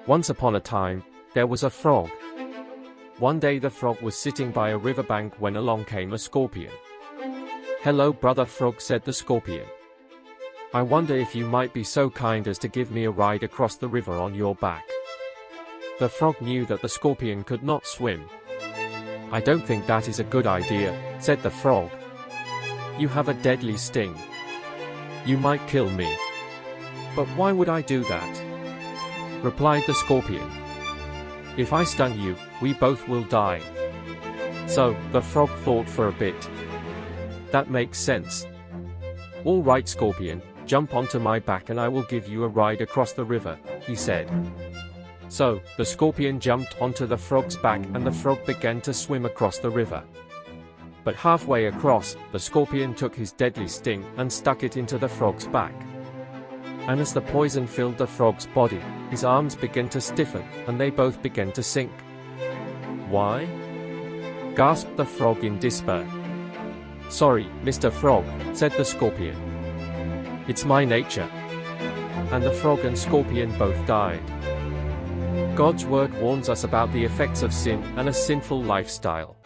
Once upon a time, there was a frog. One day the frog was sitting by a riverbank when along came a scorpion. "Hello, brother frog," said the scorpion. "I wonder if you might be so kind as to give me a ride across the river on your back." The frog knew that the scorpion could not swim. "I don't think that is a good idea," said the frog. "You have a deadly sting. You might kill me." "But why would I do that?" replied the scorpion. "If I stung you, we both will die." So, the frog thought for a bit. "That makes sense. All right, scorpion, jump onto my back and I will give you a ride across the river," he said. So, the scorpion jumped onto the frog's back and the frog began to swim across the river. But halfway across, the scorpion took his deadly sting and stuck it into the frog's back. And as the poison filled the frog's body, his arms began to stiffen, and they both began to sink. "Why?" gasped the frog in despair. "Sorry, Mr. Frog," said the scorpion. "It's my nature." And the frog and scorpion both died. God's word warns us about the effects of sin and a sinful lifestyle.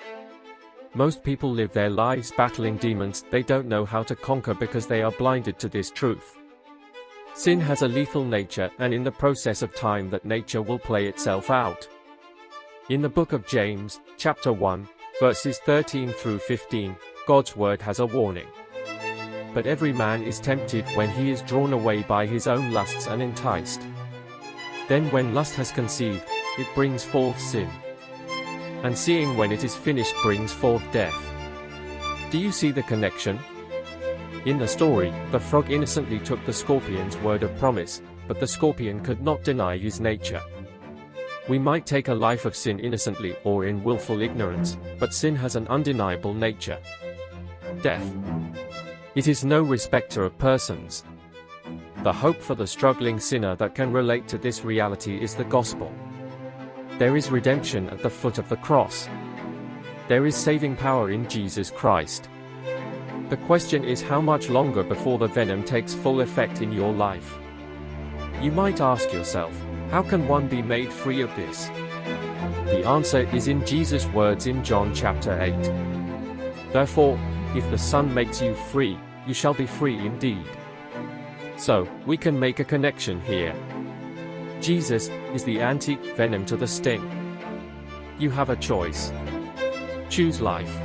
Most people live their lives battling demons they don't know how to conquer because they are blinded to this truth. Sin has a lethal nature, and in the process of time that nature will play itself out. In the book of James, chapter 1, verses 13 through 15, God's word has a warning. "But every man is tempted when he is drawn away by his own lusts and enticed. Then when lust has conceived, it brings forth sin. And seeing when it is finished brings forth death." Do you see the connection? In the story, the frog innocently took the scorpion's word of promise, but the scorpion could not deny his nature. We might take a life of sin innocently or in willful ignorance, but sin has an undeniable nature. Death. It is no respecter of persons. The hope for the struggling sinner that can relate to this reality is the gospel. There is redemption at the foot of the cross. There is saving power in Jesus Christ. The question is how much longer before the venom takes full effect in your life? You might ask yourself, how can one be made free of this? The answer is in Jesus' words in John chapter 8. "Therefore, if the Son makes you free, you shall be free indeed." So, we can make a connection here. Jesus is the anti-venom to the sting. You have a choice. Choose life.